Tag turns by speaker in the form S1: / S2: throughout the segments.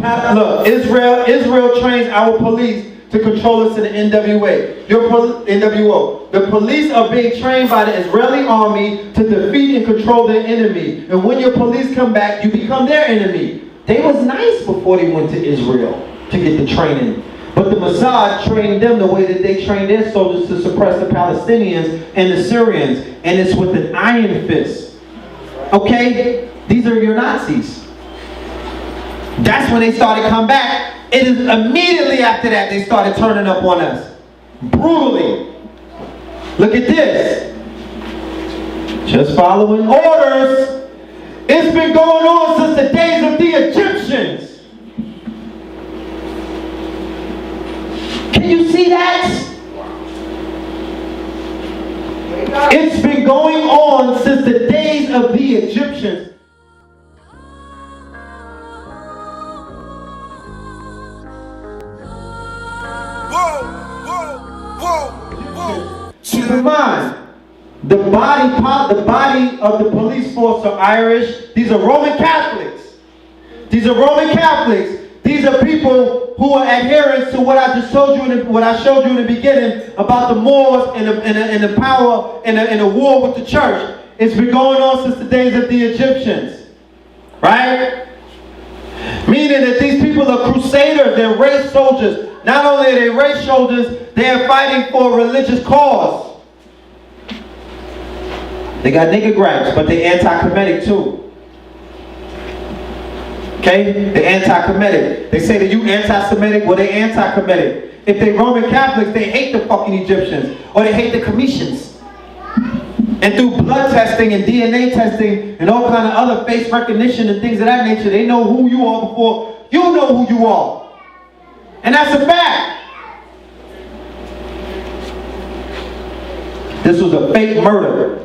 S1: Look, Israel trains our police to control us in the NWA. NWO. The police are being trained by the Israeli army to defeat and control their enemy. And when your police come back, you become their enemy. They was nice before they went to Israel to get the training. But the Mossad trained them the way that they trained their soldiers to suppress the Palestinians and the Syrians. And it's with an iron fist. Okay? These are your Nazis. That's when they started coming back. It is immediately after that they started turning up on us. Brutally. Look at this. Just following orders. It's been going on since the days of the Egyptians. Can you see that? It's been going on since the days of the Egyptians. Keep in mind, the body of the police force are Irish. These are Roman Catholics. These are Roman Catholics. These are people who are adherents to what I just told you, what I showed you in the beginning about the Moors and the power and the war with the church. It's been going on since the days of the Egyptians, right? Meaning that these people are crusaders. They're race soldiers. Not only are they race soldiers, they are fighting for a religious cause. They got nigger gripes, but they're anti-Kemetic too. Okay? They're anti-Kemetic. They say that you anti-Semitic, well, they're anti-Kemetic. If they Roman Catholics, they hate the fucking Egyptians. Or they hate the Cometians. And through blood testing and DNA testing and all kind of other face recognition and things of that nature, they know who you are before you know who you are. And that's a fact. This was a fake murder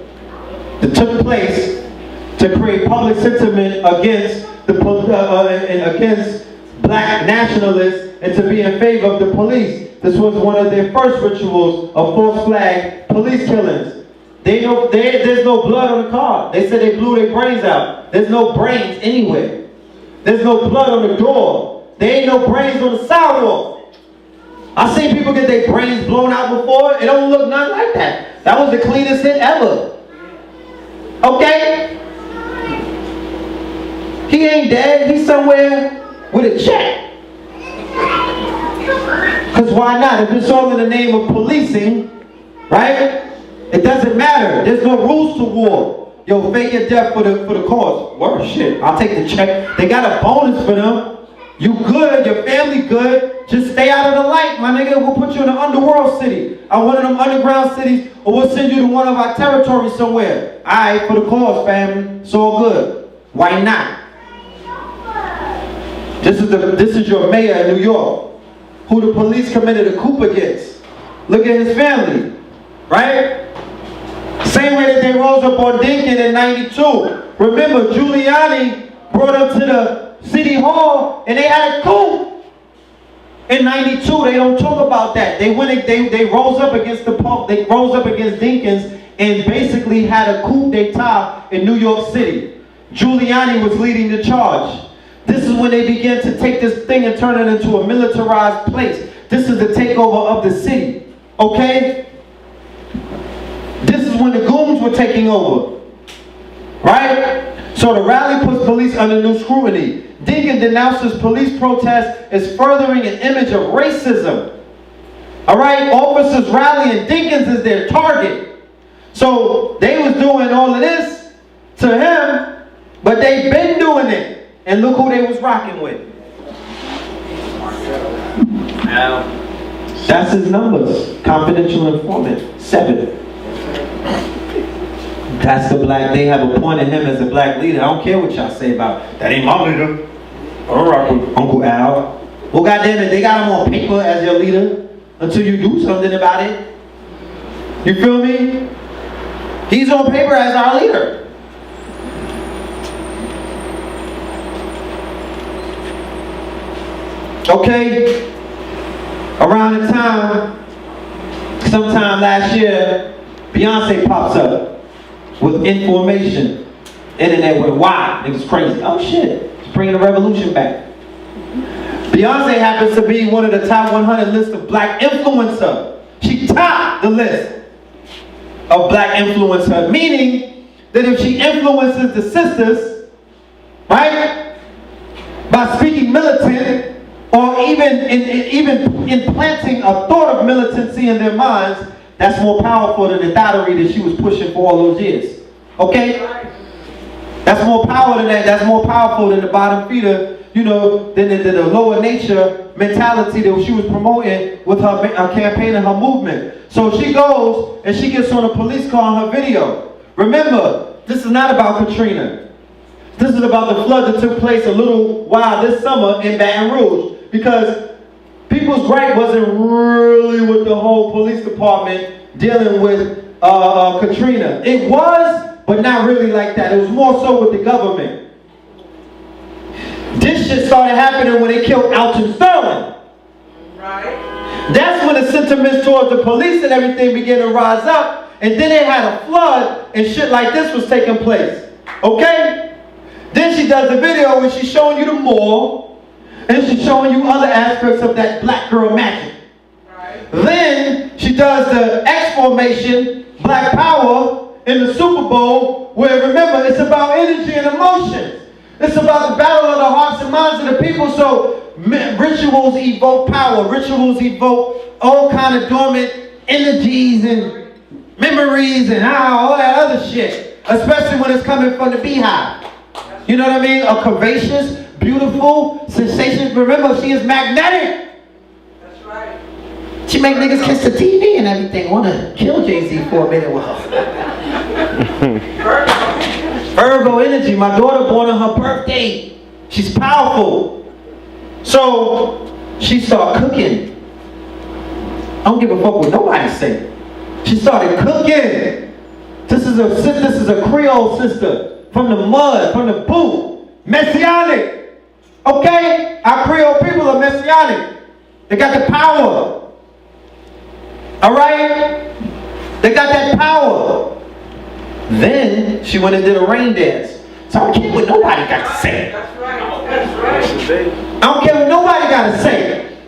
S1: that took place to create public sentiment against against black nationalists and to be in favor of the police. This was one of their first rituals of false flag police killings. There's no blood on the car. They said they blew their brains out. There's no brains anywhere. There's no blood on the door. There ain't no brains on the sidewalk. I've seen people get their brains blown out before. It don't look nothing like that. That was the cleanest hit ever. Okay? He ain't dead. He's somewhere with a check. Because why not? If it's all in the name of policing, right? It doesn't matter. There's no rules to war. Yo, fake your death for the cause. Word, shit. I'll take the check. They got a bonus for them. You good. Your family good. Just stay out of the light, my nigga. We'll put you in an underworld city. Or one of them underground cities. Or we'll send you to one of our territories somewhere. Alright, for the cause, family. It's all good. Why not? This is your mayor in New York, who the police committed a coup against. Look at his family, right? Same way that they rose up on Dinkin in '92. Remember, Giuliani brought him to the city hall, and they had a coup in '92. They don't talk about that. They rose up against they rose up against Dinkins and basically had a coup d'etat in New York City. Giuliani was leading the charge. This is when they began to take this thing and turn it into a militarized place. This is the takeover of the city. Okay? This is when the goons were taking over. Right? So the rally puts police under new scrutiny. Dinkin denounces police protests as furthering an image of racism. Alright? Officers rally and Dinkins is their target. So they was doing all of this to him, but they've been doing it. And look who they was rocking with. That's his numbers. Confidential informant. 7. That's the black. They have appointed him as a black leader. I don't care what y'all say about that. Ain't my leader. I don't rock with Uncle Al. Well, goddamn it, they got him on paper as your leader until you do something about it. You feel me? He's on paper as our leader. Okay, around the time, sometime last year, Beyonce pops up with information. Internet went wild. Niggas crazy. Oh shit, it's bringing the revolution back. Beyonce happens to be one of the top 100 list of black influencer. She topped the list of black influencer, meaning that if she influences the sisters, right, by speaking militant or even implanting a thought of militancy in their minds, that's more powerful than the thottery that she was pushing for all those years. Okay? That's more power than that. That's more powerful than the bottom feeder, you know, than the lower nature mentality that she was promoting with her campaign and her movement. So she goes and she gets on a police car on her video. Remember, this is not about Katrina. This is about the flood that took place a little while this summer in Baton Rouge. Because people's gripe wasn't really with the whole police department dealing with Katrina. It was, but not really like that. It was more so with the government. This shit started happening when they killed Alton Sterling. Right. That's when the sentiments towards the police and everything began to rise up. And then they had a flood and shit like this was taking place. Okay? Then she does the video where she's showing you the mall. And she's showing you other aspects of that black girl magic. Right. Then she does the X formation, Black Power, in the Super Bowl, where remember, it's about energy and emotions. It's about the battle of the hearts and minds of the people. So rituals evoke power. Rituals evoke all kind of dormant energies and memories and all that other shit. Especially when it's coming from the beehive. You know what I mean? A curvaceous, beautiful, sensations. Remember, she is magnetic. That's right. She make niggas kiss the TV and everything. Wanna kill Jay-Z for a minute. Virgo energy. My daughter born on her birthday. She's powerful. So she started cooking. I don't give a fuck what nobody say. She started cooking. This is a Creole sister from the mud, from the boot. Messianic. Okay? Our Creole people are messianic. They got the power. Alright? They got that power. Then she went and did a rain dance. So I don't care what nobody got to say. That's right. That's right. I don't care what nobody got to say.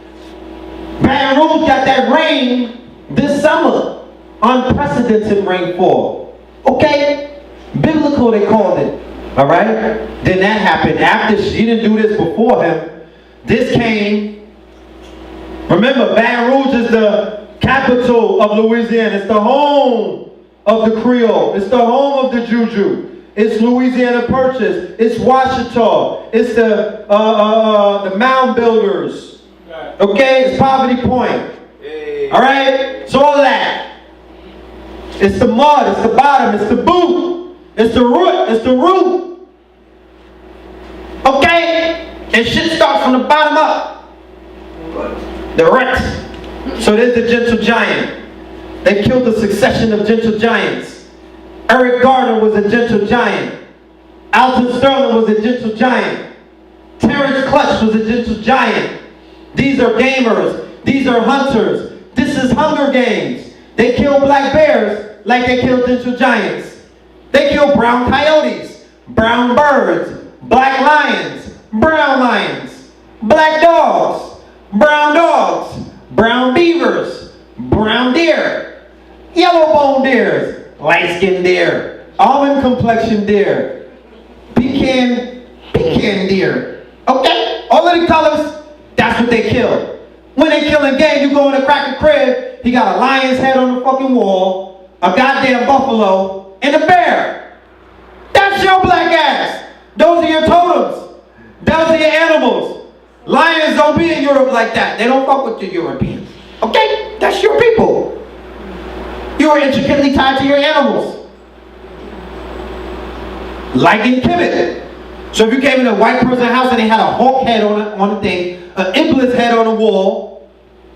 S1: Baton Rouge got that rain this summer. Unprecedented rainfall. Okay? Biblical they called it. Alright? Then that happened after she didn't do this before him. This came. Remember, Baton Rouge is the capital of Louisiana. It's the home of the Creole. It's the home of the Juju. It's Louisiana Purchase. It's Washita. It's the mound builders. Okay? It's Poverty Point. Alright? It's all that. It's the mud. It's the bottom. It's the boot. It's the root. It's the root. Okay? And shit starts from the bottom up. The roots. So there's the gentle giant. They killed a succession of gentle giants. Eric Garner was a gentle giant. Alton Sterling was a gentle giant. Terrence Clutch was a gentle giant. These are gamers. These are hunters. This is Hunger Games. They kill black bears like they kill gentle giants. They kill brown coyotes, brown birds, black lions, black dogs, brown beavers, brown deer, yellow bone deers, light skinned deer, almond complexion deer, pecan deer. Okay? All of the colors, that's what they kill. When they killing game, you go in a cracker crib, he got a lion's head on the fucking wall, a goddamn buffalo, and a bear. That's your black ass. Those are your totems. Those are your animals. Lions don't be in Europe like that. They don't fuck with the Europeans. Okay? That's your people. You are intricately tied to your animals. Like in Kemet. So if you came in a white person's house and they had a hawk head on the thing, an iblis head on the wall,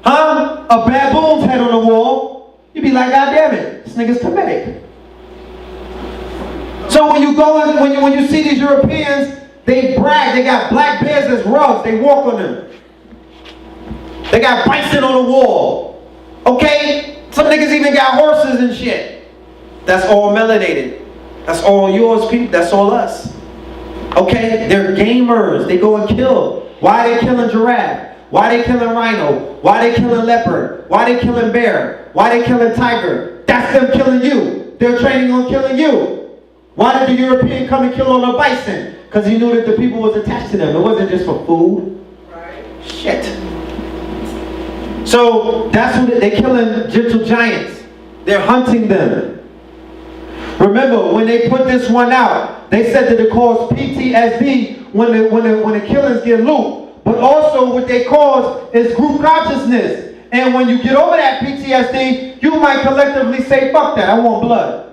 S1: a baboon's head on the wall, you'd be like, God damn it, this nigga's Kemetic. So when you go in, when you see these Europeans, they brag, they got black bears as rugs, they walk on them. They got bison on the wall. Okay? Some niggas even got horses and shit. That's all melanated. That's all yours, people. That's all us. Okay? They're gamers. They go and kill. Why are they killing giraffe? Why are they killing rhino? Why are they killing leopard? Why are they killing bear? Why are they killing tiger? That's them killing you. They're training on killing you. Why did the European come and kill all the bison? Because he knew that the people was attached to them. It wasn't just for food. Right. Shit. So that's who they're killing, gentle giants. They're hunting them. Remember, when they put this one out, they said that it caused PTSD when the killings get looped. But also what they cause is group consciousness. And when you get over that PTSD, you might collectively say, fuck that, I want blood.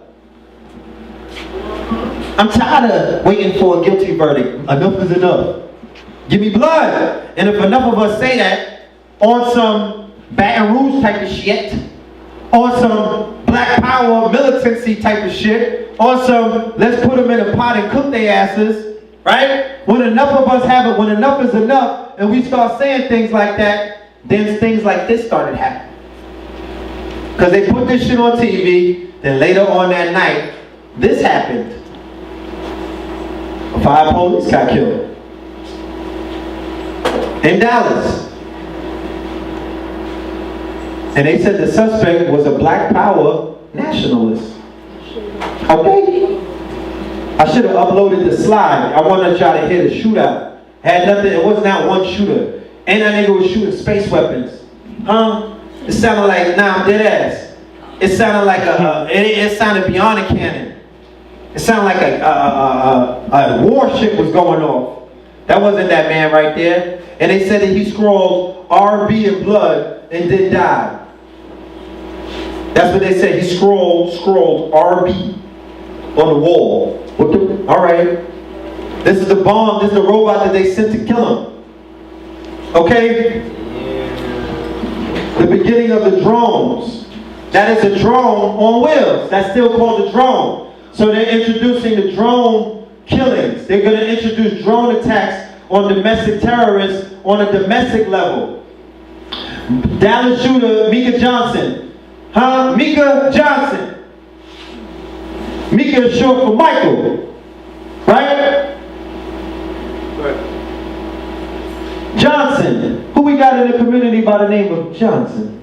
S1: I'm tired of waiting for a guilty verdict. Enough is enough. Give me blood. And if enough of us say that on some Baton Rouge type of shit, on some black power militancy type of shit, on some let's put them in a pot and cook their asses, right? When enough of us have it, when enough is enough, and we start saying things like that, then things like this started happening. Because they put this shit on TV, then later on that night, this happened. 5 police got killed. In Dallas. And they said the suspect was a black power nationalist. Okay? I should have uploaded the slide. I wanted y'all to hear the shootout. Had nothing, it was not one shooter. And that nigga was shooting space weapons. Huh? It sounded like, nah, I'm dead ass. It sounded like it sounded beyond a cannon. It sounded like a warship was going off. That wasn't that man right there. And they said that he scrawled RB in blood and then died. That's what they said. He scrawled RB on the wall. All right. This is the bomb. This is the robot that they sent to kill him. Okay? The beginning of the drones. That is a drone on wheels. That's still called a drone. So they're introducing the drone killings. They're going to introduce drone attacks on domestic terrorists on a domestic level. Dallas shooter Mika Johnson. Huh? Mika Johnson. Mika is short for Michael. Right? Johnson. Who we got in the community by the name of Johnson?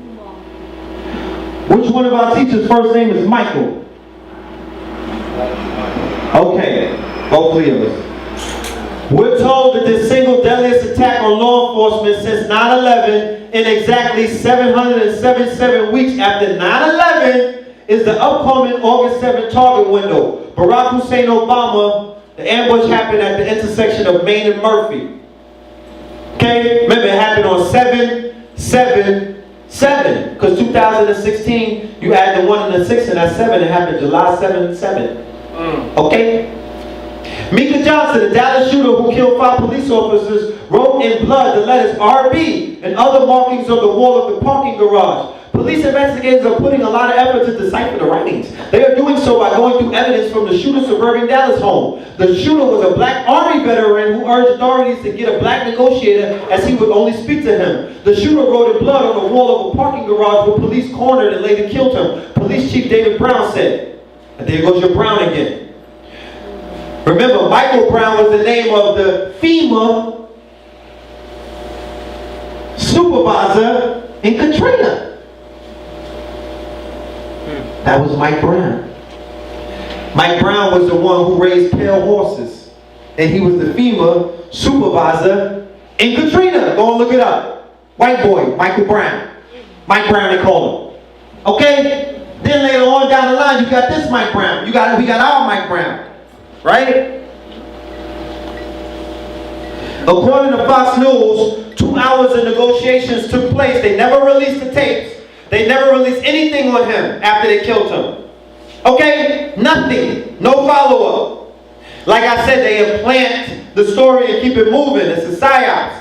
S1: Which one of our teachers' first name is Michael? Okay, hopefully it was. We're told that the single deadliest attack on law enforcement since 9/11 in exactly 777 weeks after 9/11 is the upcoming August 7th target window. Barack Hussein Obama, the ambush happened at the intersection of Main and Murphy. Okay, remember it happened on 7/7/7, because 2016, you add the 1 and the 6 and that's 7, it happened July 7/7. Okay? Mika Johnson, the Dallas shooter who killed 5 police officers, wrote in blood the letters RB and other markings on the wall of the parking garage. Police investigators are putting a lot of effort to decipher the writings. They are doing so by going through evidence from the shooter's suburban Dallas home. The shooter was a black Army veteran who urged authorities to get a black negotiator as he would only speak to him. The shooter wrote in blood on the wall of a parking garage where police cornered and later killed him. Police Chief David Brown said, and there goes your Brown again. Remember, Michael Brown was the name of the FEMA supervisor in Katrina. That was Mike Brown. Mike Brown was the one who raised pale horses. And he was the FEMA supervisor in Katrina. Go and look it up. White boy, Michael Brown. Mike Brown, they call him. Okay? Then later on down the line, you got this Mike Brown. We got our Mike Brown. Right? According to Fox News, 2 hours of negotiations took place. They never released the tapes. They never released anything on him after they killed him. Okay? Nothing. No follow-up. Like I said, they implant the story and keep it moving. It's a psyops.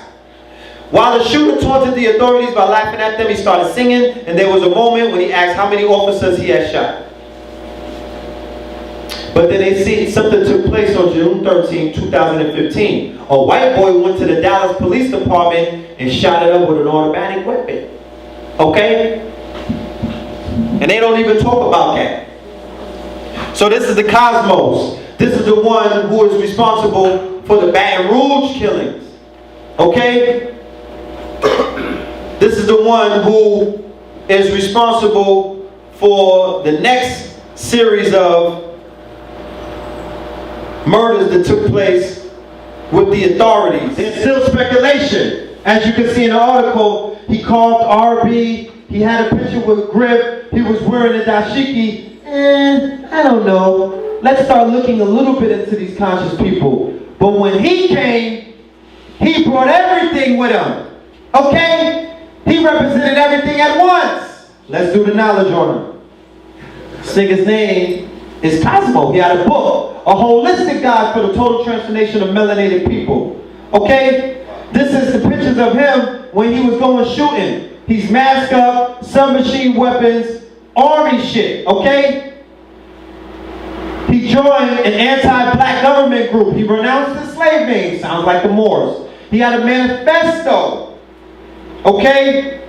S1: While the shooter taunted the authorities by laughing at them, he started singing, and there was a moment when he asked how many officers he had shot. But then they see something took place on June 13, 2015. A white boy went to the Dallas Police Department and shot it up with an automatic weapon. Okay? And they don't even talk about that. So this is the Cosmos. This is the one who is responsible for the Baton Rouge killings. Okay? This is the one who is responsible for the next series of murders that took place with the authorities. There's still speculation. As you can see in the article, he called RB, he had a picture with Griff, he was wearing a dashiki, and I don't know. Let's start looking a little bit into these conscious people. But when he came, he brought everything with him. Okay? He represented everything at once. Let's do the knowledge on him. This nigga's name is Cosmo. He had a book, a holistic guide for the total transformation of melanated people. Okay? This is the pictures of him when he was going shooting. He's masked up, submachine weapons, army shit. Okay? He joined an anti-black government group. He renounced his slave name. Sounds like the Moors. He had a manifesto. Okay?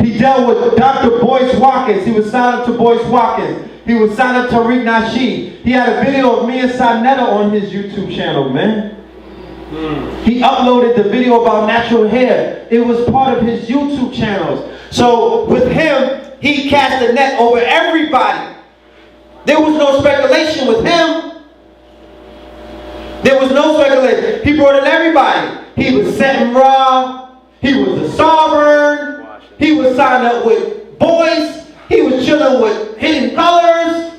S1: He dealt with Dr. Boyce Watkins. He was signed up to Boyce Watkins. He was signed up to Tariq Nasheed. He had a video of me and Sanetta on his YouTube channel, man. He uploaded the video about natural hair. It was part of his YouTube channels. So with him, he cast a net over everybody. There was no speculation with him. There was no speculation. He brought in everybody. He was setting raw. He was a sovereign. He was signed up with Boyce. He was chilling with Hidden Colors.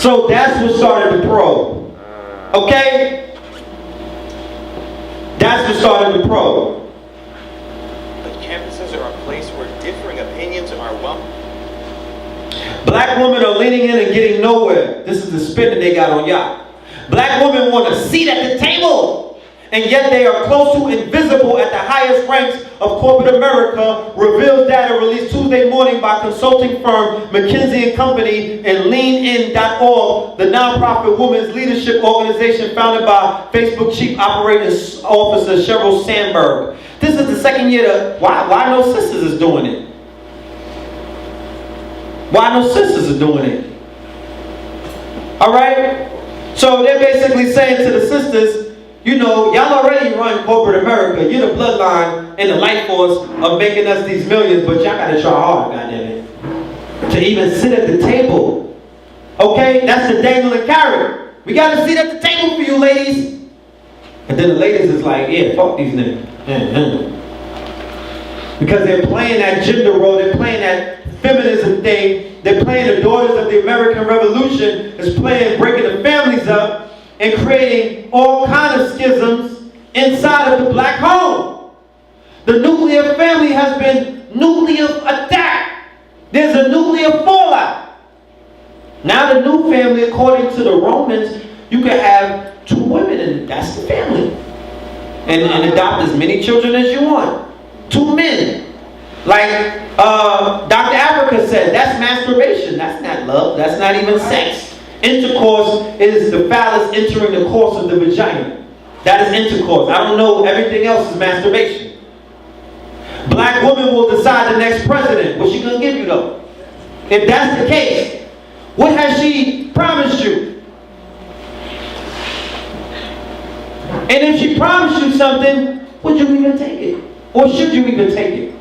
S1: So that's what started the probe. Okay? That's what started the probe.
S2: But campuses are a place where differing opinions are welcome.
S1: Black women are leaning in and getting nowhere. This is the spin that they got on y'all. Black women want a seat at the table, and yet they are close to invisible at the highest ranks of corporate America, reveals data released Tuesday morning by consulting firm McKinsey & Company and LeanIn.org, the nonprofit women's leadership organization founded by Facebook Chief Operating Officer Sheryl Sandberg. This is the second year that, why no sisters is doing it? Why no sisters are doing it? Alright? So they're basically saying to the sisters, you know, y'all already run corporate America. You're the bloodline and the life force of making us these millions, but y'all gotta try hard, goddammit, to even sit at the table. Okay? That's the dangling carrot. We gotta sit at the table for you, ladies. And then the ladies is like, yeah, fuck these niggas. Because they're playing that gender role, they're playing that feminism thing, they're playing the daughters of the American Revolution, is playing breaking the families up and creating all kind of schisms inside of the black home. The nuclear family has been nuclear attacked. There's a nuclear fallout. Now the new family, according to the Romans, you can have 2 women and that's the family. And adopt as many children as you want. 2 men. Like Dr. Africa said, that's masturbation. That's not love. That's not even sex. Intercourse is the phallus entering the course of the vagina. That is intercourse. I don't know. Everything else is masturbation. Black woman will decide the next president. What's she going to give you though? If that's the case, what has she promised you? And if she promised you something, would you even take it? Or should you even take it?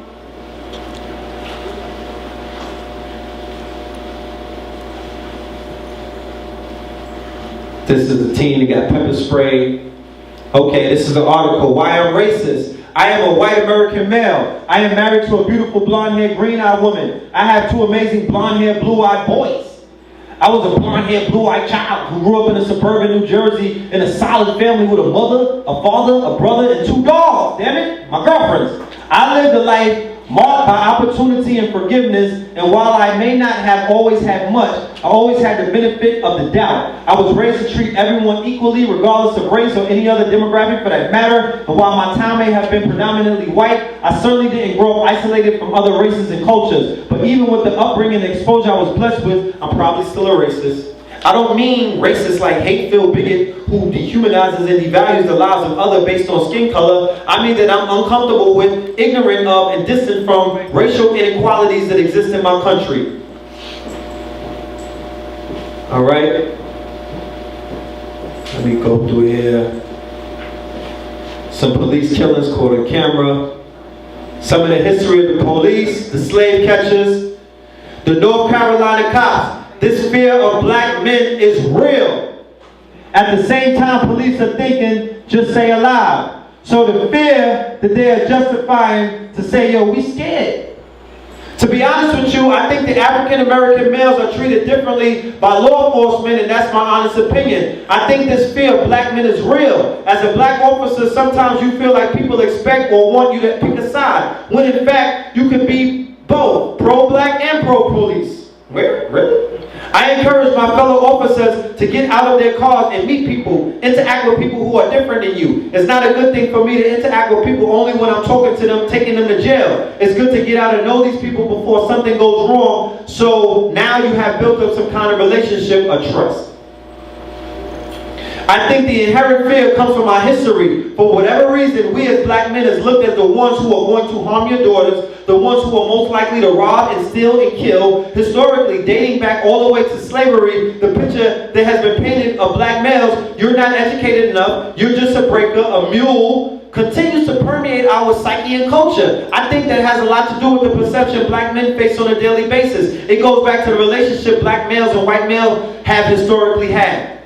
S1: This is the team that got pepper spray. Okay, this is the article. Why I'm racist. I am a white American male. I am married to a beautiful blonde-haired, green-eyed woman. I have 2 amazing blonde-haired, blue-eyed boys. I was a blonde-haired, blue-eyed child who grew up in a suburban New Jersey in a solid family with a mother, a father, a brother, and 2 dogs. Damn it, my girlfriends. I lived a life marked by opportunity and forgiveness, and while I may not have always had much, I always had the benefit of the doubt. I was raised to treat everyone equally, regardless of race or any other demographic for that matter, and while my town may have been predominantly white, I certainly didn't grow up isolated from other races and cultures. But even with the upbringing and exposure I was blessed with, I'm probably still a racist. I don't mean racist like hate-filled bigot who dehumanizes and devalues the lives of others based on skin color. I mean that I'm uncomfortable with, ignorant of, and distant from racial inequalities that exist in my country. All right. Let me go through here. some police killings caught on camera, some of the history of the police, the slave catchers, the North Carolina cops. This fear of black men is real. At the same time, police are thinking, just say alive. So the fear that they are justifying to say, yo, we scared. To be honest with you, I think the African American males are treated differently by law enforcement, and that's my honest opinion. I think this fear of black men is real. As a black officer, sometimes you feel like people expect or want you to pick a side, when in fact, you can be both, pro-black and pro-police. Where? Really? I encourage my fellow officers to get out of their cars and meet people, interact with people who are different than you. It's not a good thing for me to interact with people only when I'm talking to them, taking them to jail. It's good to get out and know these people before something goes wrong, so now you have built up some kind of relationship or trust. I think the inherent fear comes from our history. For whatever reason, we as black men is looked as the ones who are going to harm your daughters, the ones who are most likely to rob and steal and kill. Historically, dating back all the way to slavery, the picture that has been painted of black males, you're not educated enough, you're just a breaker, a mule, continues to permeate our psyche and culture. I think that has a lot to do with the perception black men face on a daily basis. It goes back to the relationship black males and white males have historically had.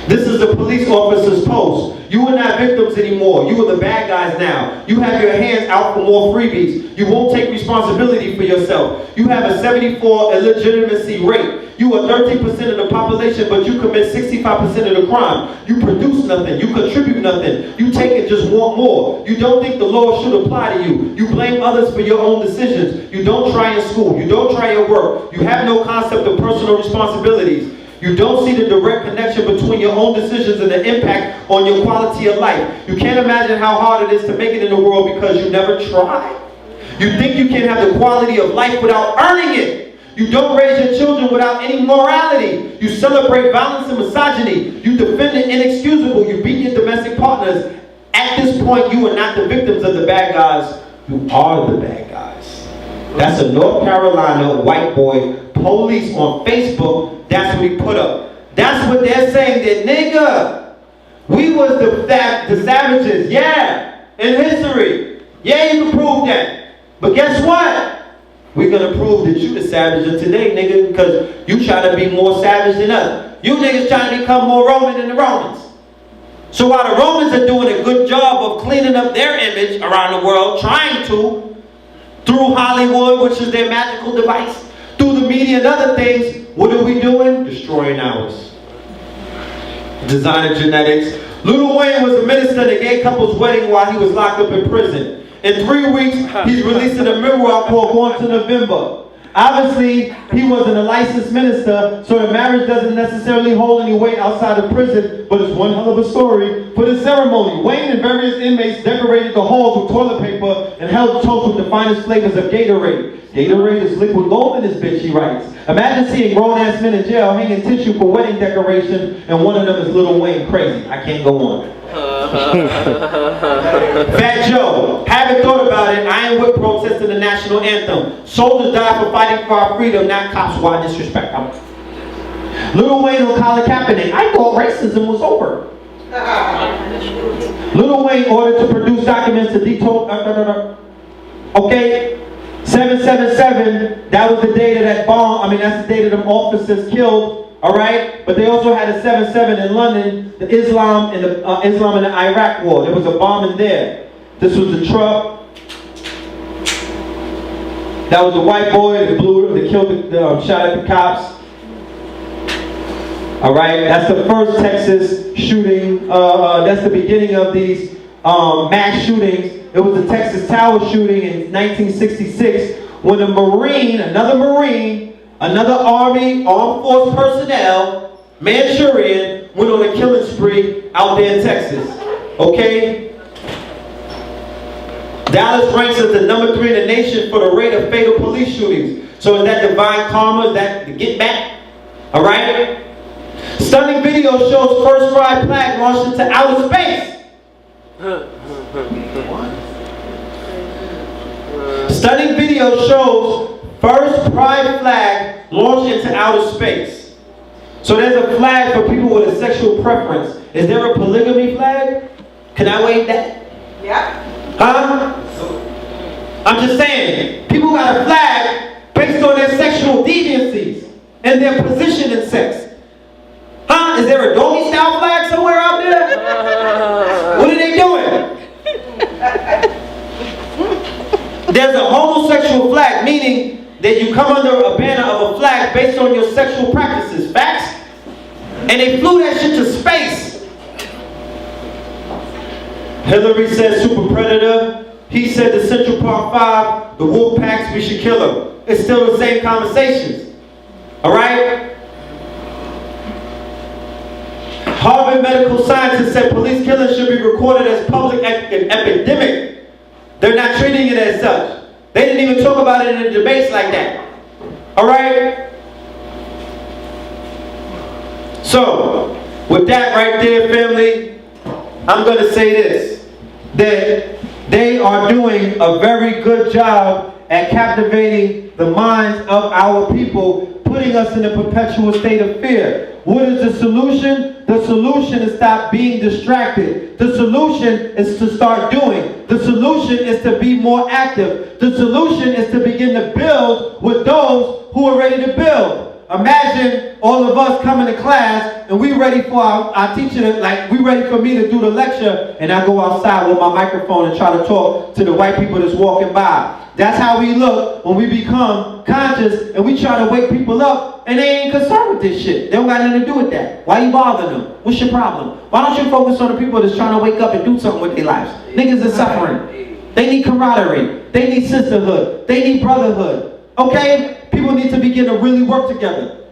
S1: This is the police officer's post. You are not victims anymore. You are the bad guys now. You have your hands out for more freebies. You won't take responsibility for yourself. You have a 74 illegitimacy rate. You are 13% of the population, but you commit 65% of the crime. You produce nothing. You contribute nothing. You take and just want more. You don't think the law should apply to you. You blame others for your own decisions. You don't try in school. You don't try at work. You have no concept of personal responsibilities. You don't see the direct connection between your own decisions and the impact on your quality of life. You can't imagine how hard it is to make it in the world because you never tried. You think you can have the quality of life without earning it. You don't raise your children without any morality. You celebrate violence and misogyny. You defend the inexcusable. You beat your domestic partners. At this point, you are not the victims of the bad guys. You are the bad guys. That's a North Carolina white boy police on Facebook. That's what he put up. That's what they're saying. That nigga, we was the savages. Yeah, in history. Yeah, you can prove that. But guess what? We're gonna prove that you the savage of today, nigga, because you try to be more savage than us. You niggas trying to become more Roman than the Romans. So while the Romans are doing a good job of cleaning up their image around the world, trying to, through Hollywood, which is their magical device, through the media and other things, what are we doing? Destroying ours. Designer genetics. Lil Wayne was a minister at a gay couple's wedding while he was locked up in prison. In 3 weeks, he's releasing a memoir called Going to November. Obviously, he wasn't a licensed minister, so the marriage doesn't necessarily hold any weight outside of prison, but it's one hell of a story. For the ceremony, Wayne and various inmates decorated the halls with toilet paper and held toasts with the finest flavors of Gatorade. Gatorade is liquid gold in this bitch, he writes. Imagine seeing grown-ass men in jail hanging tissue for wedding decoration, and one of them is Lil Wayne. Crazy. I can't go on. Fat Joe, haven't thought about it. I ain't with protesting the national anthem. Soldiers die for fighting for our freedom, not cops. Why disrespect them? Lil Wayne on Colin Kaepernick. I thought racism was over. Lil Wayne ordered to produce documents to detour. Okay. 777, that was the day of that bomb. That's the day that them officers killed. All right, but they also had a 7/7 in London, the Islam and the Iraq War. There was a bomb in there. This was the truck. That was the white boy that killed, shot at the cops. All right, that's the first Texas shooting. That's the beginning of these mass shootings. It was the Texas Tower shooting in 1966 when another Army, armed force personnel, Manchurian, went on a killing spree out there in Texas. Okay? Dallas ranks as the number 3 in the nation for the rate of fatal police shootings. So is that divine karma? Is that the get back? All right? Stunning video shows first pride flag launched into outer space. Stunning video shows first pride flag launched into outer space. So there's a flag for people with a sexual preference. Is there a polygamy flag? Can I wave that?
S3: Yeah.
S1: Huh? I'm just saying, people got a flag based on their sexual deviancies and their position in sex. Huh? Is there a doggy style flag somewhere out there? What are they doing? There's a homosexual flag, meaning that you come under a banner of a flag based on your sexual practices. Facts? And they flew that shit to space. Hillary said super predator. He said the Central Park 5, the wolf packs, we should kill them. It's still the same conversations. Alright? Harvard medical scientists said police killings should be recorded as public epidemic. They're not treating it as such. They didn't even talk about it in the debates like that. Alright? So, with that right there, family, I'm going to say this. That they are doing a very good job at captivating the minds of our people, putting us in a perpetual state of fear. What is the solution? The solution is stop being distracted. The solution is to start doing. The solution is to be more active. The solution is to begin to build with those who are ready to build. Imagine all of us coming to class and we ready for our teacher, like we ready for me to do the lecture, and I go outside with my microphone and try to talk to the white people that's walking by. That's how we look when we become conscious and we try to wake people up and they ain't concerned with this shit. They don't got nothing to do with that. Why you bothering them? What's your problem? Why don't you focus on the people that's trying to wake up and do something with their lives? Niggas are suffering. They need camaraderie. They need sisterhood. They need brotherhood. Okay? People need to begin to really work together.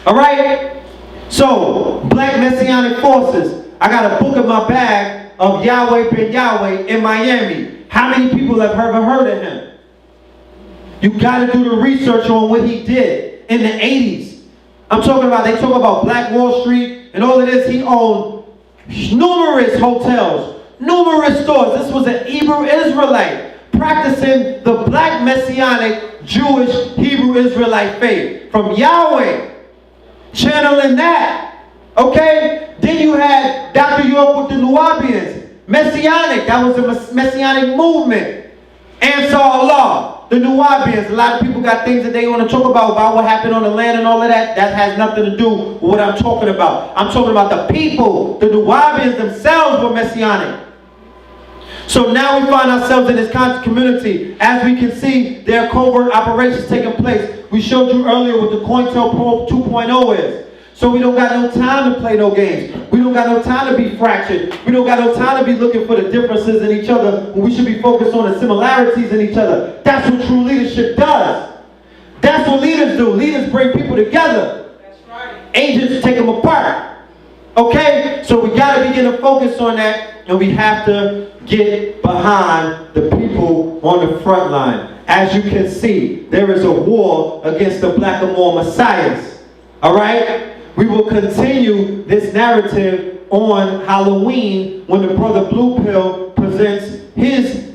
S1: Alright? So, Black Messianic Forces. I got a book in my bag of Yahweh Ben Yahweh in Miami. How many people have ever heard of him? You got to do the research on what he did in the 80s. I'm talking about, they talk about Black Wall Street and all of this. He owned numerous hotels, numerous stores. This was an Hebrew Israelite practicing the Black Messianic Jewish Hebrew Israelite faith from Yahweh, channeling that. Okay? Then you had Dr. York with the Nubians, Messianic. That was a Messianic movement. Ansar Allah, the Nubians. A lot of people got things that they want to talk about what happened on the land and all of that. That has nothing to do with what I'm talking about. I'm talking about the people. The Nubians themselves were Messianic. So now we find ourselves in this conscious community. As we can see, there are covert operations taking place. We showed you earlier what the COINTELPRO 2.0 is. So we don't got no time to play no games. We don't got no time to be fractured. We don't got no time to be looking for the differences in each other when we should be focused on the similarities in each other. That's what true leadership does. That's what leaders do. Leaders bring people together. That's right. Agents take them apart. Okay? So we got to begin to focus on that, and we have to get behind the people on the front line. As you can see, there is a war against the Blackamoor messiahs. All right? We will continue this narrative on Halloween when the brother Blue Pill presents his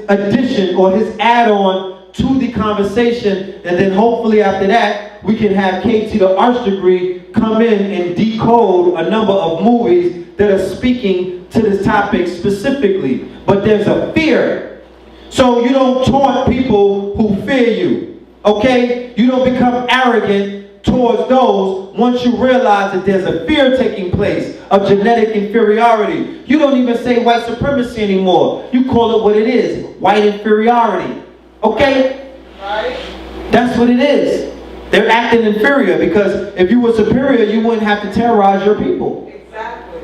S1: addition or his add-on to the conversation, and then hopefully after that we can have KT the Arts degree come in and decode a number of movies that are speaking to this topic specifically. But there's a fear. So you don't taunt people who fear you. Okay? You don't become arrogant towards those once you realize that there's a fear taking place of genetic inferiority. You don't even say white supremacy anymore. You call it what it is, white inferiority. Okay? Right. That's what it is. They're acting inferior because if you were superior, you wouldn't have to terrorize your people. Exactly.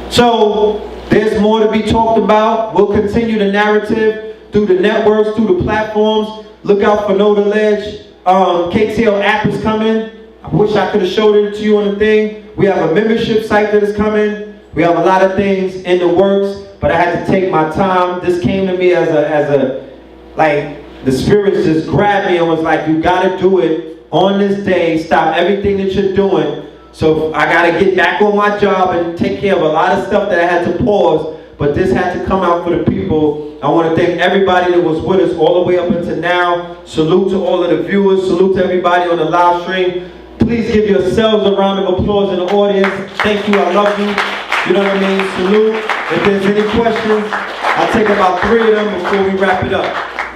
S1: So there's more to be talked about. We'll continue the narrative through the networks, through the platforms. Look out for Know the Ledge. KTL app is coming. I wish I could have showed it to you on the thing. We have a membership site that is coming. We have a lot of things in the works, but I had to take my time. This came to me as a like the spirits just grabbed me and was like, you gotta do it on this day. Stop everything that you're doing. So I gotta get back on my job and take care of a lot of stuff that I had to pause. But this had to come out for the people. I want to thank everybody that was with us all the way up until now. Salute to all of the viewers. Salute to everybody on the live stream. Please give yourselves a round of applause in the audience. Thank you. I love you. You know what I mean? Salute. If there's any questions, I'll take about 3 of them before we wrap it up.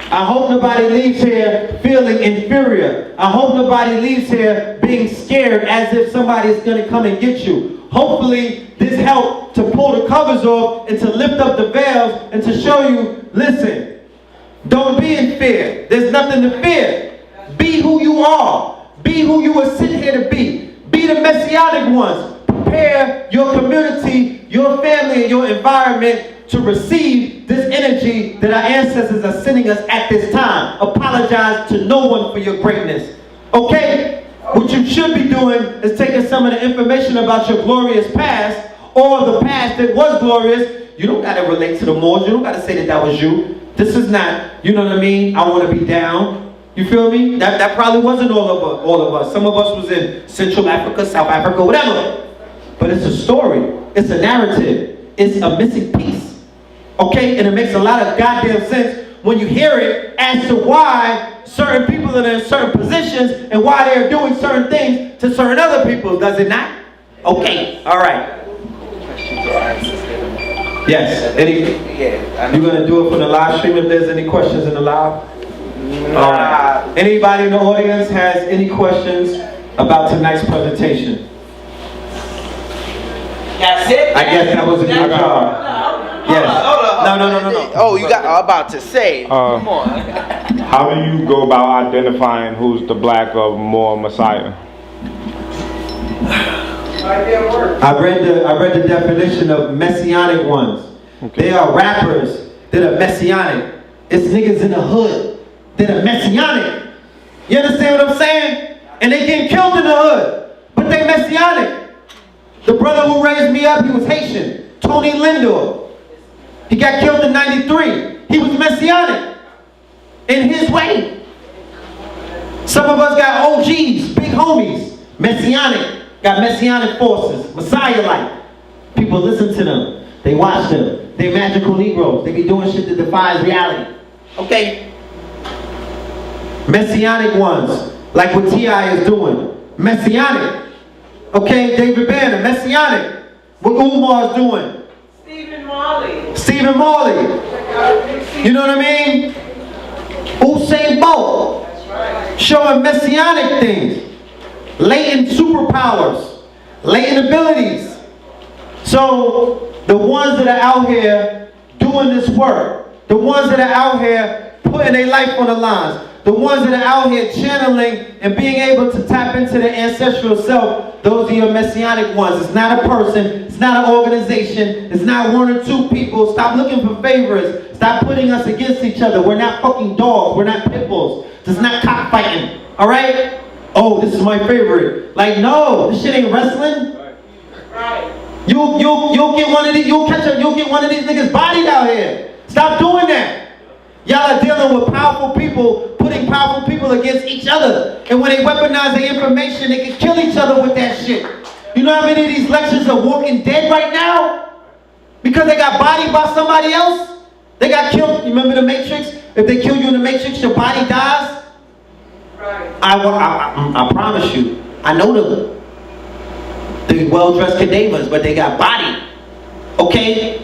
S1: I hope nobody leaves here feeling inferior. I hope nobody leaves here being scared as if somebody's gonna come and get you. Hopefully this helped to pull the covers off and to lift up the veils and to show you, listen, don't be in fear. There's nothing to fear. Be who you are. Be who you were sent here to be. Be the messianic ones. Prepare your community, your family, and your environment to receive this energy that our ancestors are sending us at this time. Apologize to no one for your greatness. Okay? What you should be doing is taking some of the information about your glorious past or the past that was glorious. You don't got to relate to the Moors. You don't got to say that that was you. This is not, you know what I mean? I want to be down. You feel me? That probably wasn't all of us. Some of us was in Central Africa, South Africa, whatever. But it's a story. It's a narrative. It's a missing piece. Okay? And it makes a lot of goddamn sense when you hear it as to why certain people are in certain positions and why they're doing certain things to certain other people. Does it not? Okay. All right. Yes. You gonna do it for the live stream if there's any questions in the live? All right. Anybody in the audience has any questions about tonight's presentation?
S3: That's it.
S1: I guess that was a good job. Yes. No.
S3: Oh, you got about to say. Come on.
S4: How do you go about identifying who's the black or Moor Messiah?
S1: I read the definition of messianic ones. Okay. They are rappers that are messianic. It's niggas in the hood that are messianic. You understand what I'm saying? And they getting killed in the hood, but they messianic. The brother who raised me up, he was Haitian, Tony Lindor. He got killed in '93. He was messianic in his way. Some of us got OGs, big homies, messianic, got messianic forces, Messiah-like. People listen to them. They watch them. They're magical Negroes. They be doing shit that defies reality. Okay? Messianic ones, like what T.I. is doing. Messianic. Okay? David Banner, messianic. What Umar is doing. Stephen Marley. You know what I mean? Usain Bolt. Showing messianic things. Latent superpowers. Latent abilities. So, the ones that are out here doing this work, the ones that are out here putting their life on the lines, the ones that are out here channeling and being able to tap into their ancestral self, those are your messianic ones. It's not a person, it's not an organization, it's not 1 or 2 people. Stop looking for favors. Stop putting us against each other. We're not fucking dogs. We're not pit bulls. This is not cockfighting. Alright? Oh, this is my favorite. Like, no, this shit ain't wrestling. Right. You'll get one of these, you'll get one of these niggas bodied out here. Stop doing that. Y'all are dealing with powerful people, putting powerful people against each other. And when they weaponize their information, they can kill each other with that shit. You know how many of these lectures are walking dead right now? Because they got bodied by somebody else? They got killed. You remember the Matrix? If they kill you in the Matrix, your body dies? Right. I promise you, I know them. They're well-dressed cadavers, but they got body. Okay?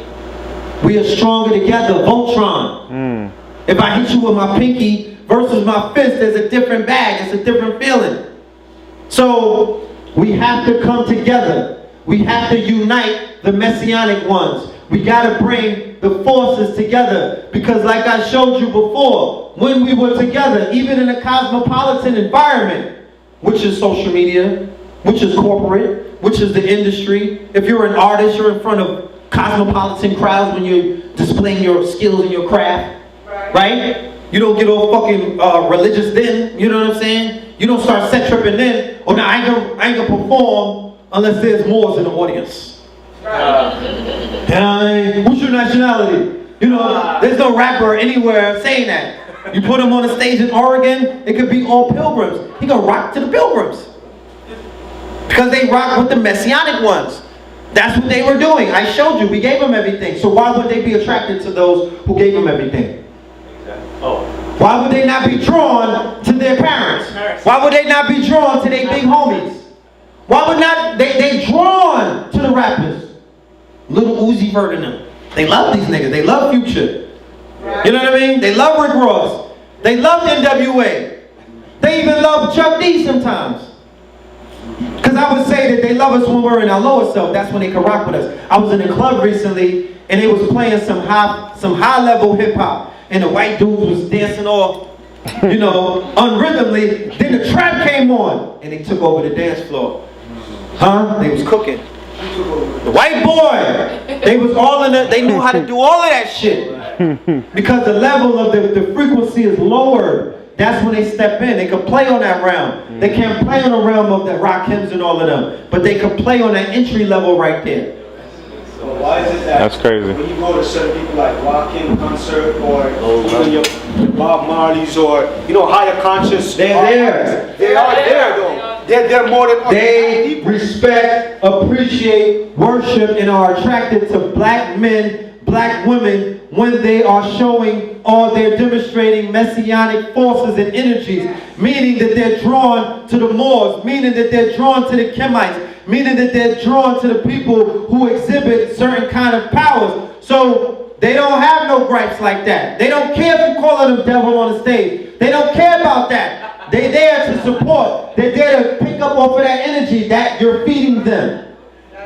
S1: We are stronger together, Voltron. If I hit you with my pinky versus my fist, there's a different bag, it's a different feeling. So, we have to come together. We have to unite the messianic ones. We gotta bring the forces together. Because like I showed you before, when we were together, even in a cosmopolitan environment, which is social media, which is corporate, which is the industry. If you're an artist, you're in front of cosmopolitan crowds when you're displaying your skills and your craft. Right? You don't get all fucking religious then, you know what I'm saying? You don't start set tripping then. Oh no, I ain't gonna perform unless there's Moors in the audience. What's your nationality? You know, there's no rapper anywhere saying that. You put him on a stage in Oregon, it could be all pilgrims. He gonna rock to the pilgrims. Because they rock with the messianic ones. That's what they were doing. I showed you, we gave them everything. So why would they be attracted to those who gave them everything? Why would they not be drawn to their parents? Why would they not be drawn to their big homies? Why would not they drawn to the rappers? Little Uzi Vert in them. They love these niggas. They love Future. You know what I mean? They love Rick Ross. They love NWA. They even love Chuck D sometimes. Because I would say that they love us when we're in our lower self. That's when they can rock with us. I was in a club recently and they was playing some high level hip hop. And the white dudes was dancing all, you know, unrhythmically. Then the trap came on and they took over the dance floor. Huh? They was cooking. The white boy, they was all in it. They knew how to do all of that shit. Because the level of the frequency is lower. That's when they step in. They can play on that realm. They can't play on the realm of the Rakims and all of them. But they can play on that entry level right there.
S5: So why is it that
S4: That's crazy.
S5: when you go to certain people like Rakim concert or even your Bob Marley's or, you know, higher conscious
S1: They're there.
S5: They are there though. They're more than
S1: They
S5: people.
S1: respect, appreciate, worship, and are attracted to black men, black women when they are showing or they're demonstrating messianic forces and energies, meaning that they're drawn to the Moors, meaning that they're drawn to the Kemites, meaning that they're drawn to the people who exhibit certain kind of powers. So they don't have no gripes like that. They don't care if you call them devil on the stage. They don't care about that. They're there to support. They're there to pick up off of that energy that you're feeding them.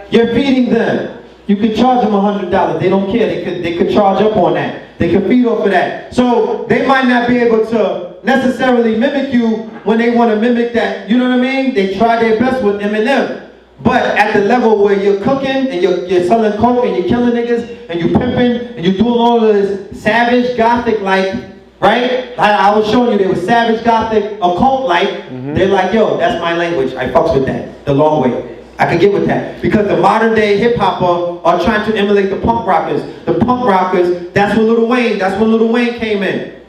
S1: You're feeding them. You can charge them $100. They don't care. They could charge up on that. They can feed off of that. So they might not be able to necessarily mimic you when they want to mimic that. You know what I mean? They try their best with Eminem. But at the level where you're cooking and you're selling coke and you're killing niggas and you're pimping and you're doing all of this savage gothic like, right? I was showing you they were savage gothic occult like. They're like, yo, that's my language. I fucks with that the long way. I can get with that. Because the modern day hip hopper are trying to emulate the punk rockers. The punk rockers, that's when Lil Wayne came in.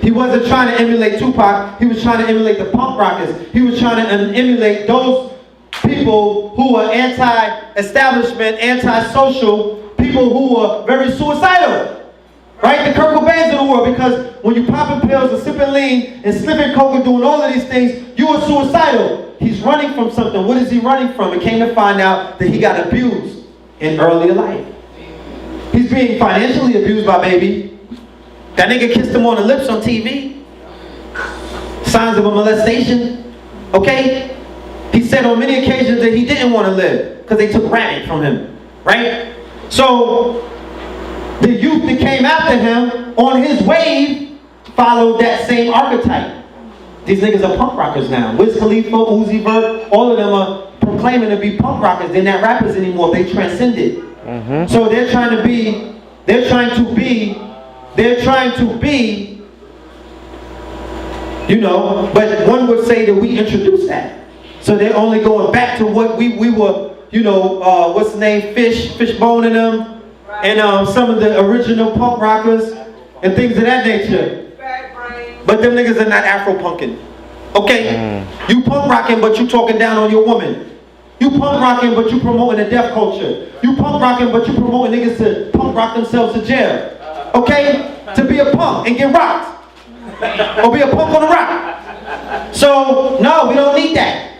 S1: He wasn't trying to emulate Tupac, he was trying to emulate the punk rockers. He was trying to emulate those people who are anti-establishment, anti-social, people who are very suicidal. Right? The Kurt Cobains of the world, because when you popping pills and sipping lean and sniffing coke and doing all of these things, you are suicidal. He's running from something. What is he running from? It came to find out that he got abused in earlier life. He's being financially abused by baby. That nigga kissed him on the lips on TV. Signs of a molestation. Okay? He said on many occasions that he didn't want to live because they took rabbit from him. Right? So the youth that came after him on his wave followed that same archetype. These niggas are punk rockers now. Wiz Khalifa, Uzi Vert, all of them are proclaiming to be punk rockers. They're not rappers anymore. They transcended. So they're trying to be, you know, but one would say that we introduced that. So they're only going back to what we were, you know, what's the name, Fishbone in them, and some of the original punk rockers and things of that nature. But them niggas are not Afro-punking. Okay? You punk rocking, but you talking down on your woman. You punk rocking, but you promoting the deaf culture. You punk rocking, but you promoting niggas to punk rock themselves to jail. Okay? To be a punk and get rocked. Or be a punk on the rock. So, no, we don't need that.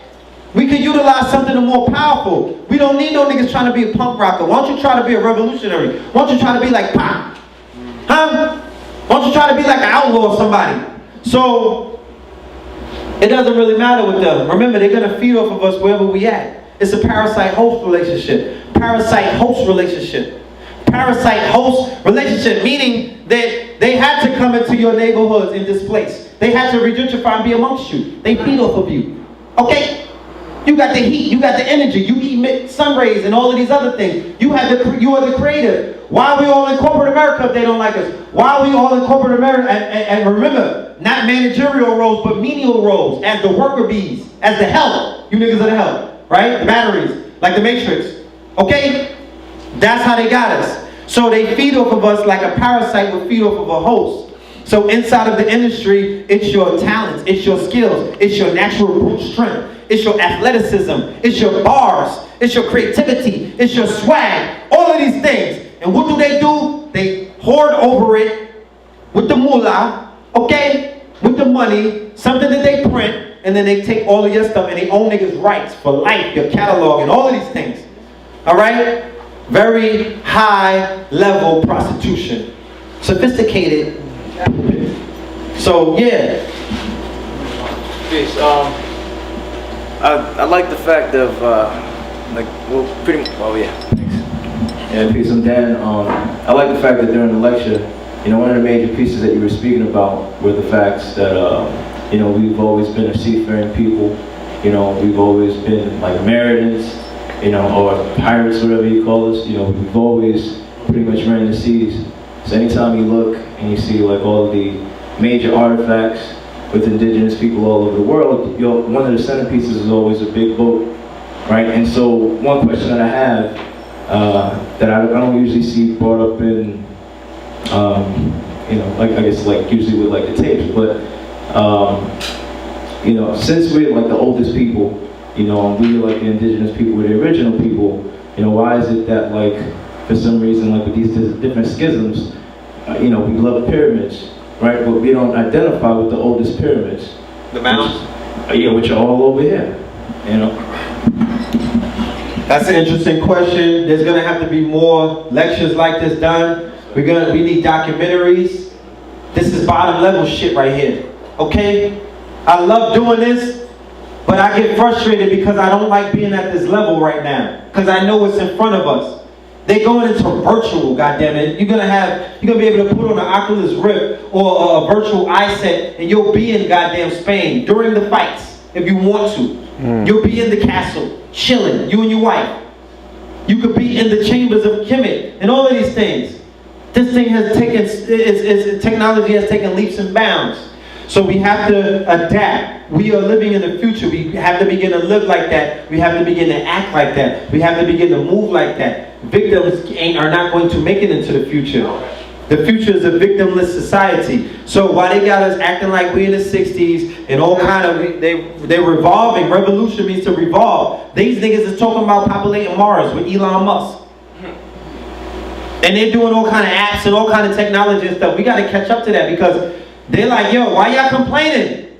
S1: We can utilize something more powerful. We don't need no niggas trying to be a punk rocker. Why don't you try to be a revolutionary? Why don't you try to be like Pac? Huh? Why don't you try to be like an outlaw or somebody? So, it doesn't really matter with them. Remember, they're going to feed off of us wherever we at. It's a parasite-host relationship. Parasite-host relationship. Parasite-host relationship, meaning that they had to come into your neighborhoods and displace. They had to regentrify and be amongst you. They feed off of you. Okay? You got the heat, you got the energy, you emit sun rays and all of these other things. You are the creator. Why are we all in corporate America if they don't like us? Why are we all in corporate America? And remember, not managerial roles, but menial roles, as the worker bees, as the help. You niggas are the help, right? The batteries, like the Matrix. Okay? That's how they got us. So they feed off of us like a parasite would feed off of a host. So inside of the industry, it's your talents, it's your skills, it's your natural brute strength. It's your athleticism, it's your bars, it's your creativity, it's your swag, all of these things. And what do? They hoard over it with the moolah, okay? With the money, something that they print, and then they take all of your stuff and they own niggas' rights for life, your catalog, and all of these things. All right? Very high level prostitution. Sophisticated. So yeah.
S6: Peace. I like the fact of
S7: Yeah, peace. I'm Dan. I like the fact that during the lecture, one of the major pieces that you were speaking about were the facts that we've always been a seafaring people. We've always been like Maritans, or pirates, whatever you call us. We've always pretty much ran the seas. So anytime you look and you see like all of the major artifacts with indigenous people all over the world, one of the centerpieces is always a big boat, right? And so one question that I have that I don't usually see brought up in, like I guess like usually with like the tapes, but since we're like the oldest people, and we're like the indigenous people, we're the original people, why is it that like for some reason like with these different schisms, we love the pyramids, right? But we don't identify with the oldest pyramids.
S1: The mounds?
S7: Which are all over here,
S1: That's an interesting question. There's gonna have to be more lectures like this done. We need documentaries. This is bottom level shit right here. Okay? I love doing this, but I get frustrated because I don't like being at this level right now. Because I know what's in front of us. They going into virtual, goddammit. You're gonna be able to put on an Oculus Rift or a virtual eye set and you'll be in goddamn Spain during the fights if you want to. You'll be in the castle, chilling, you and your wife. You could be in the chambers of Kemet and all of these things. This thing has taken, technology has taken leaps and bounds. So we have to adapt. We are living in the future. We have to begin to live like that. We have to begin to act like that. We have to begin to move like that. Victims are not going to make it into the future. The future is a victimless society. So while they got us acting like we in the 60s and all kind of, they're revolving. Revolution means to revolve. These niggas is talking about populating Mars with Elon Musk. And they're doing all kind of apps and all kind of technology and stuff. We got to catch up to that because they're like, yo, why y'all complaining?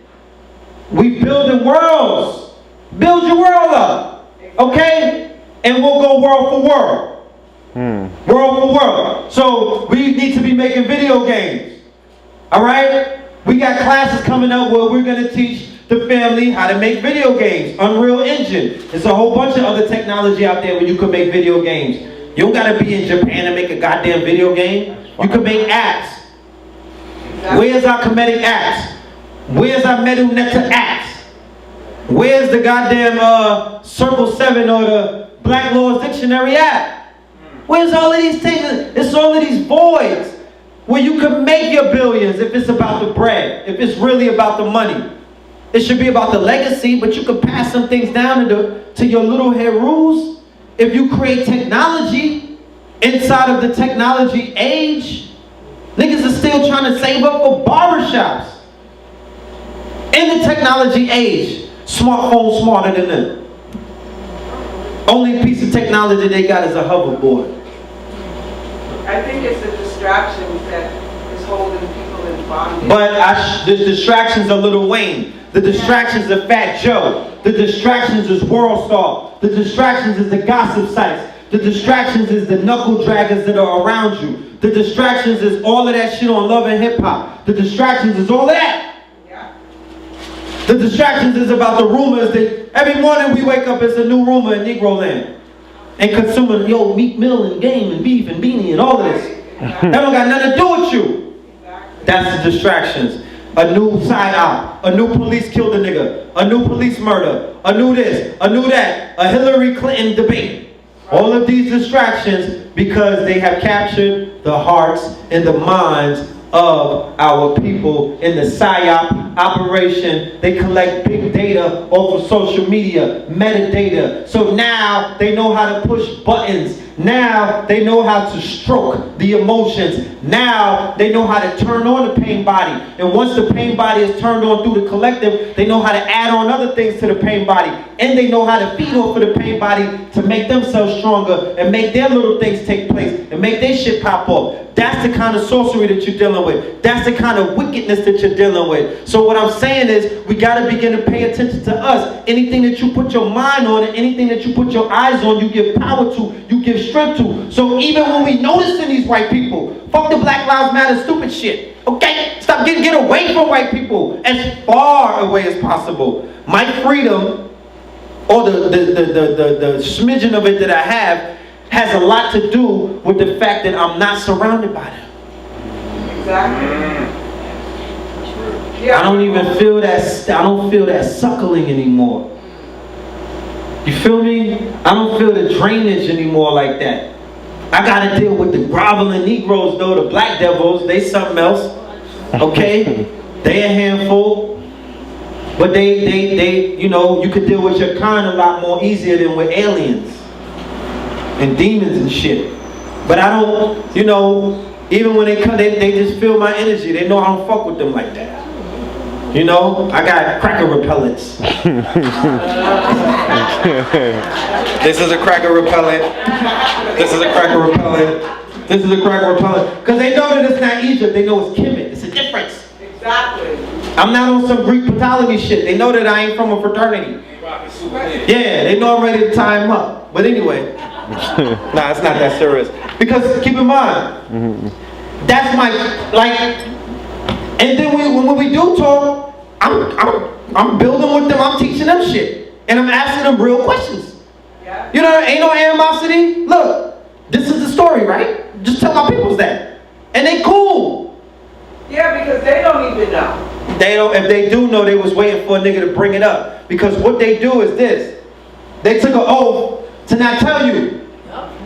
S1: We building worlds. Build your world up. Okay? And we'll go world for world. World for world. So we need to be making video games. Alright? We got classes coming up where we're going to teach the family how to make video games. Unreal Engine. There's a whole bunch of other technology out there where you can make video games. You don't got to be in Japan to make a goddamn video game. You can make apps. Where's our comedic apps? Where's our MONUMENTAL apps? Where's the goddamn Circle 7 or the Black Laws Dictionary app? Where's all of these things? It's all of these voids where you can make your billions if it's about the bread, if it's really about the money. It should be about the legacy, but you can pass some things down to your little herus. If you create technology inside of the technology age, niggas are still trying to save up for barbershops. In the technology age, smartphones smarter than them. Only piece of technology they got is a hoverboard.
S8: I think it's the distractions that is holding people in bondage.
S1: But the distractions are Lil Wayne. The distractions are Fat Joe. The distractions is World Star. The distractions is the gossip sites. The distractions is the knuckle draggers that are around you. The distractions is all of that shit on Love and Hip Hop. The distractions is all of that.
S8: Yeah.
S1: The distractions is about the rumors that every morning we wake up, it's a new rumor in Negro land. And consuming, yo, Meek Mill and Game and Beef and Beanie and all of this. That don't got nothing to do with you. That's the distractions. A new side op, a new police killed a nigga, a new police murder, a new this, a new that, a Hillary Clinton debate. All of these distractions because they have captured the hearts and the minds of our people in the PSYOP operation. They collect big data off of social media, metadata. So now they know how to push buttons. Now they know how to stroke the emotions. Now they know how to turn on the pain body. And once the pain body is turned on through the collective, they know how to add on other things to the pain body. And they know how to feed off of the pain body to make themselves stronger and make their little things take place and make their shit pop off. That's the kind of sorcery that you're dealing with. That's the kind of wickedness that you're dealing with. So what I'm saying is, we got to begin to pay attention to us. Anything that you put your mind on and anything that you put your eyes on, you give power to, you give strength to. So even when we noticing these white people, fuck the Black Lives Matter stupid shit. Okay? Stop get away from white people as far away as possible. My freedom, or the smidgen of it that I have, has a lot to do with the fact that I'm not surrounded by them.
S8: Exactly. Yeah.
S1: I don't even feel that, I don't feel that suckling anymore. You feel me? I don't feel the drainage anymore like that. I gotta deal with the groveling Negroes though, the black devils, they something else. Okay? They a handful. But they, you know, you could deal with your kind a lot more easier than with aliens and demons and shit. But I don't, you know, even when they come, they just feel my energy. They know I don't fuck with them like that. You know, I got cracker repellents. This is a cracker repellent. This is a cracker repellent. This is a cracker repellent. Because they know that it's not Egypt. They know it's Kemet. It's a difference.
S8: Exactly.
S1: I'm not on some Greek Ptolemy shit. They know that I ain't from a fraternity. Yeah, they know I'm ready to tie him up. But anyway, nah, it's not that serious. Because keep in mind, that's my, like, and then when we do talk, I'm building with them, I'm teaching them shit. And I'm asking them real questions.
S8: Yeah.
S1: You know, ain't no animosity. Look, this is the story, right? Just tell my peoples that. And they cool.
S8: Yeah, because they don't even know.
S1: They don't, if they do know, they was waiting for a nigga to bring it up. Because what they do is this. They took an oath to not tell you.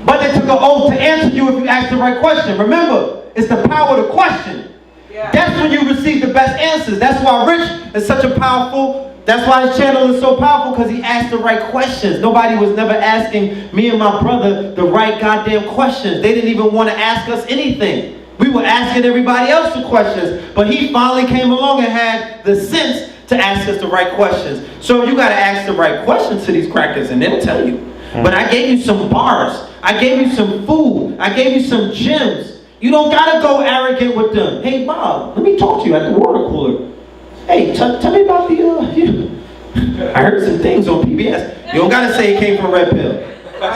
S1: But they took an oath to answer you if you ask the right question. Remember, it's the power to question.
S8: Yeah.
S1: That's when you receive the best answers. That's why Rich is such a powerful, that's why his channel is so powerful, because he asked the right questions. Nobody was never asking me and my brother the right goddamn questions. They didn't even want to ask us anything. We were asking everybody else the questions. But he finally came along and had the sense to ask us the right questions. So you got to ask the right questions to these crackers and they'll tell you. But I gave you some bars. I gave you some food. I gave you some gems. You don't got to go arrogant with them. Hey, Bob, let me talk to you at the water cooler. Hey, tell me about the, I heard some things on PBS. You don't got to say it came from Red Pill.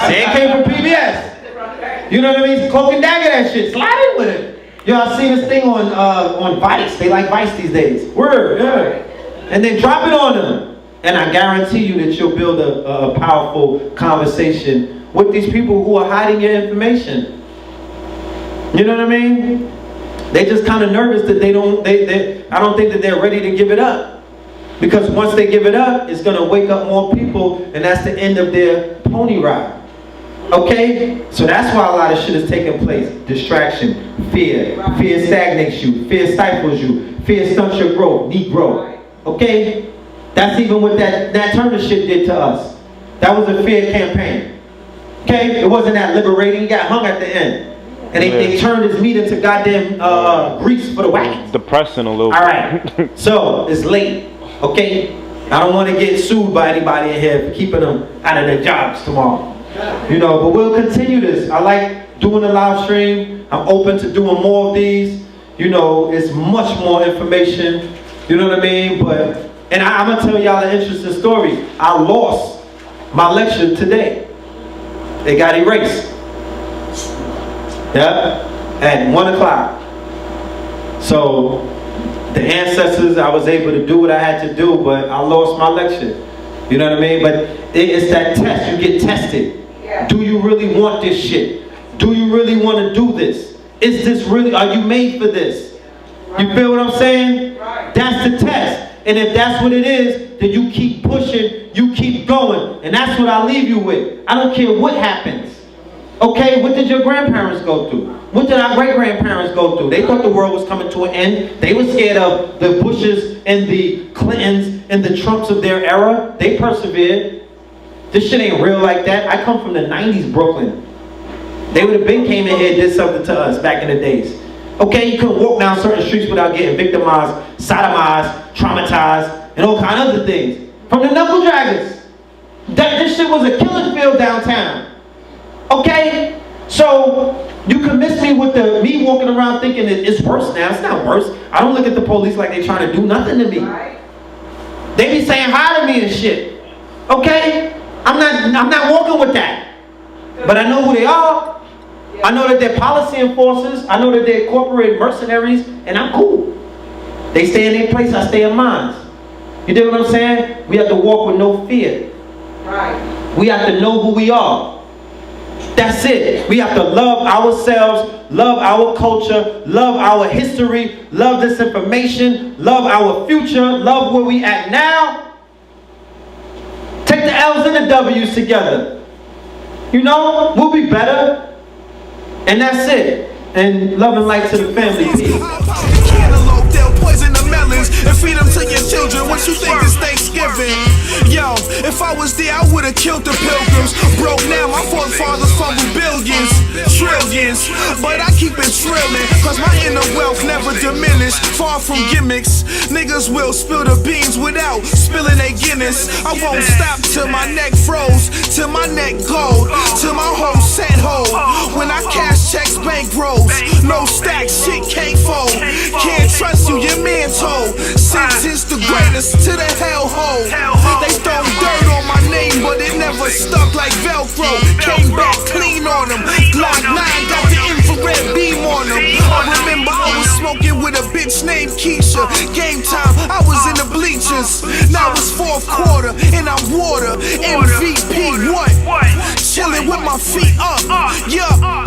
S1: Say it came from PBS. You know what I mean? Cloak and dagger that shit. Slide in with it. Yo, I seen this thing on Vice. They like Vice these days. Word, yeah. And then drop it on them. And I guarantee you that you'll build a powerful conversation with these people who are hiding your information. You know what I mean? They just kind of nervous that I don't think that they're ready to give it up. Because once they give it up, it's going to wake up more people, and that's the end of their pony ride. Okay? So that's why a lot of shit is taking place. Distraction, fear. Fear stagnates you. Fear stifles you. Fear stunts your growth. Negro. Okay? That's even what that Turner shit did to us. That was a fear campaign. Okay? It wasn't that liberating. He got hung at the end. And they turned his meat into goddamn grease for the wagons.
S4: Depressing a little bit.
S1: Alright. So, it's late. Okay? I don't want to get sued by anybody in here for keeping them out of their jobs tomorrow. You know, but we'll continue this. I like doing the live stream. I'm open to doing more of these. You know, it's much more information. You know what I mean? But, and I'm going to tell y'all an interesting story. I lost my lecture today. It got erased. Yeah? At 1 o'clock. So, the ancestors, I was able to do what I had to do, but I lost my lecture. You know what I mean? But it's that test. You get tested. Yeah. Do you really want this shit? Do you really want to do this? Is this really, are you made for this? Right. You feel what I'm saying? Right. That's the test. And if that's what it is, then you keep pushing, you keep going. And that's what I leave you with. I don't care what happens. Okay, what did your grandparents go through? What did our great-grandparents go through? They thought the world was coming to an end. They were scared of the Bushes and the Clintons and the Trumps of their era. They persevered. This shit ain't real like that. I come from the 90s Brooklyn. They would have been came in here and did something to us back in the days. Okay, you couldn't walk down certain streets without getting victimized, sodomized, traumatized, and all kind of other things. From the knuckle draggers. This shit was a killing field downtown. Okay? So you can miss me with me walking around thinking that it's worse now. It's not worse. I don't look at the police like they're trying to do nothing to me.
S8: Right?
S1: They be saying hi to me and shit. Okay? I'm not walking with that. But I know who they are. I know that they're policy enforcers. I know that they're corporate mercenaries, and I'm cool. They stay in their place, I stay in mine. You dig what I'm saying? We have to walk with no fear.
S8: Right.
S1: We have to know who we are. That's it. We have to love ourselves, love our culture, love our history, love this information, love our future, love where we at now. Take the L's and the W's together. You know, we'll be better. And that's it. And love and light to the family. Peace.
S9: Cantaloupe, they'll poison the melons and feed them to your children. What you think is Thanksgiving? Yo, if I was there, I would've killed the pilgrims. Broke now, my forefathers fumbled billions, trillions. But I keep it trilling, cause my inner wealth never diminished. Far from gimmicks, niggas will spill the beans without spilling their Guinness. I won't stop till my neck froze, till my neck gold, till my whole set hold. When I cash checks, bankrolls, no stacks, shit can't fold. Can't trust you, your man told. Sentence the greatest to the hellhole. They throw dirt on my name, but it never stuck like Velcro. Came back clean on them. Glock 9 got the infrared beam on them. I remember I was smoking with a bitch named Keisha. Game time, I was in the bleachers. Now it's fourth quarter and I'm water. MVP, what? Chilling with my feet up. Yeah.